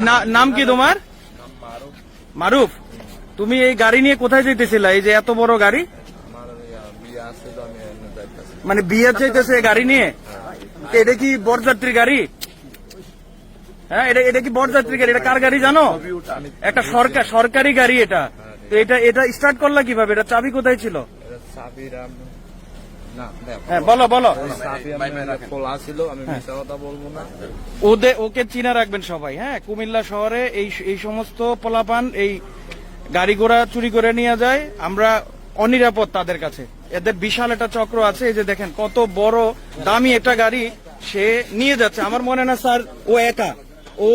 নাম কি তোমার? মারুফ। তুমি এই গাড়ি নিয়ে কোথায় যেতেছিলা? এই যে এত বড় গাড়ি, মানে বিয়ে চাইতেছে গাড়ি নিয়ে? এটা কি বরযাত্রী গাড়ি? হ্যাঁ, এটা কি বরযাত্রী গাড়ি? এটা কার গাড়ি জানো? একটা সরকারি গাড়ি এটা। তো এটা স্টার্ট করলা কিভাবে? এটা চাবি কোথায় ছিল? হ্যাঁ বলো বলো। ওকে চিনা রাখবেন সবাই। হ্যাঁ, কুমিল্লা শহরে এই সমস্ত পোলাপান এই গাড়ি ঘোড়া চুরি করে নিয়ে যায়, আমরা অনিরাপদ তাদের কাছে। এদের বিশাল একটা চক্র আছে। এই যে দেখেন কত বড় দামি একটা গাড়ি সে নিয়ে যাচ্ছে। আমার মনে না স্যার ও একা, ও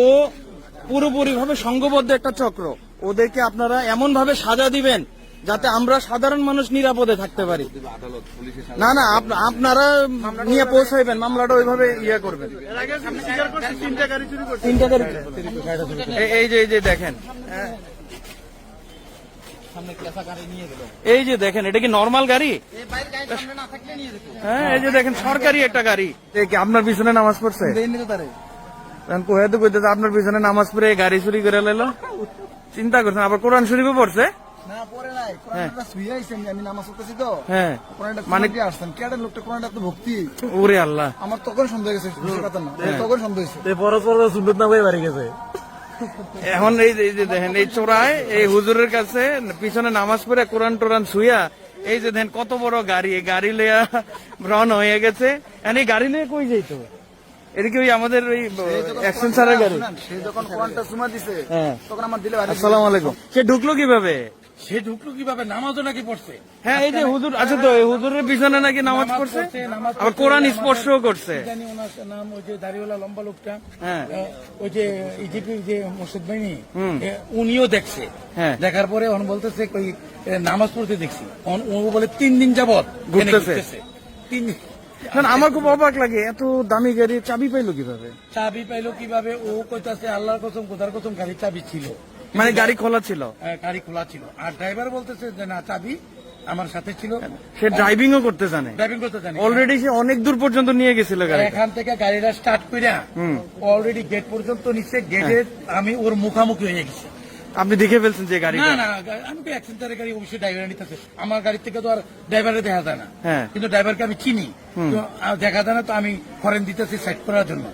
পুরোপুরি ভাবে সংঘবদ্ধ একটা চক্র। ওদেরকে আপনারা এমন ভাবে সাজা দিবেন যাতে আমরা সাধারণ মানুষ নিরাপদে থাকতে পারি। না না, আপনারা নিয়ে পৌঁছাইবেন, মামলাটা ওইভাবে ইয়ে করবেন। এই যে দেখেন, এই যে দেখেন, এটা কি নর্মাল গাড়ি? হ্যাঁ, এই যে দেখেন সরকারি একটা গাড়ি। আপনার পিছনে নামাজ পড়ছে? আপনার পিছনে নামাজ পড়ে গাড়ি চুরি করে লাইলো। চিন্তা করছেন? আবার কোরআন শরীফে পড়ছে? ওরে আল্লাহ, আমার তখন সন্দেহ গেছে, তখন সন্দেহ গেছে। এখন এই যে দেখেন, এই চোরায় এই হুজুরের কাছে পিছনে নামাজ পড়ে কোরআন টোরান ছুইয়া, এই যে দেখেন কত বড় গাড়ি, এই গাড়ি লইয়া রওনা হয়ে গেছে। এই গাড়ি নিয়ে কই যাইতো? এটা কি ওই আমাদের ওই অ্যাকশন স্যারের গাড়ি? সে যখন কোরআনটা চুমা দিছে, তখন আমার দিলে আসসালামু আলাইকুম। সে ঢুকলো কিভাবে? নামাজও নাকি পড়ছে? হ্যাঁ, এই যে হুজুর আছে তো, এই হুজুরের পিছনে নাকি নামাজ পড়ছে, আবার কোরআন স্পর্শও করছে। নাম ওই যে দাড়িওয়ালা লম্বা লোকটা, হ্যাঁ, ওই যে ইজিপির যে মোর্শেদ বাহিনী, উনিও দেখছে। হ্যাঁ, দেখার পরে ওন বলতেছে ওই নামাজ পড়তে দেখছি। ও বলে 3 দিন যাবত ঘুরতেছে। 3 দিন। আমার খুব অবাক লাগে, এত দামি গাড়ি চাবি পাইলো কিভাবে? ও কইতাছে আল্লাহর কসম খোদার কসম গাড়ির চাবি ছিল, মানে গাড়ি খোলা ছিল। গাড়ি খোলা ছিল। আর ড্রাইভার বলতেছে যে না, চাবি আমার সাথে ছিল। সে ড্রাইভিংও করতে জানে, অলরেডি সে অনেক দূর পর্যন্ত নিয়ে গেছিল গাড়ি। এখান থেকে গাড়িটা স্টার্ট কইরা অলরেডি গেট পর্যন্ত নিচ্ছে। গেটে আমি ওর মুখামুখি হয়ে গেছি। আপনি দেখে ফেলছেন যে গাড়ি? না না, আমি তো অ্যাক্সিডেন্টের গাড়ি, অবশ্যই ড্রাইভার নিতেছে। আমার গাড়ি থেকে তো আর ড্রাইভারে দেখা যায় না, কিন্তু ড্রাইভারকে আমি চিনি, দেখা যায় না। তো আমি হরেন দিতেছি সাইড করার জন্য,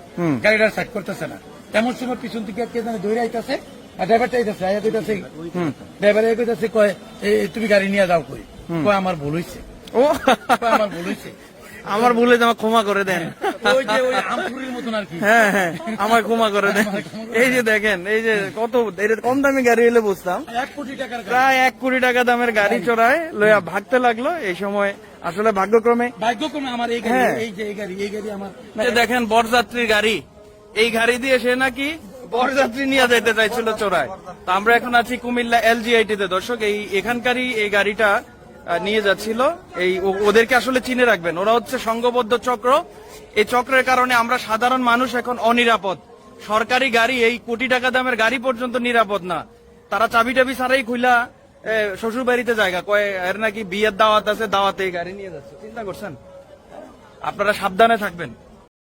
গাড়িটা সাইড করতেছে না। এমন সময় পিছন থেকে কে জানে দৌড়ে আইতেছে, আর ড্রাইভারটা আইতেছে, আয়া কইতাছে, ড্রাইভার কইতাছে কয় তুমি গাড়ি নিয়ে যাও। কয় আমার ভুল হয়েছে। ও আমার ভুল হয়েছে, আমার ভুলে আমার ক্ষমা করে দেন। ওই যে ওই আমপুরির মতন আর কি। হ্যাঁ হ্যাঁ, আমার ক্ষমা করে দেন। এই যে দেখেন, এই যে কত কম দামি গাড়ি হলে বুঝতাম, 1 কোটি টাকার, প্রায় 1 কোটি টাকা দামের গাড়ি চড়ায় লইয়া ভাগতে লাগলো। এই সময় আসলে ভাগ্যক্রমে আমার এই গাড়ি, এই গাড়ি আমার। দেখেন বরযাত্রীর গাড়ি, এই গাড়ি দিয়ে সে নাকি বরযাত্রী নিয়ে যেতে চাইছিল চোরায়। তো আমরা এখন আছি কুমিল্লা LGIT তে। দর্শক, এখানকারই এই গাড়িটা নিয়ে যাচ্ছিল। ওদেরকে আসলে চিনে রাখবেন, ওরা হচ্ছে সংঘবদ্ধ চক্র। এই চক্রের কারণে আমরা সাধারণ মানুষ এখন অনিরাপদ। সরকারি গাড়ি, এই কোটি টাকা দামের গাড়ি পর্যন্ত নিরাপদ না। তারা চাবি টাবি ছাড়াই খুইলা শ্বশুর বাড়িতে জায়গা কয়, এর নাকি বিয়ের দাওয়াত আছে, দাওয়াতে এই গাড়ি নিয়ে যাচ্ছে। চিন্তা করছেন? আপনারা সাবধানে থাকবেন।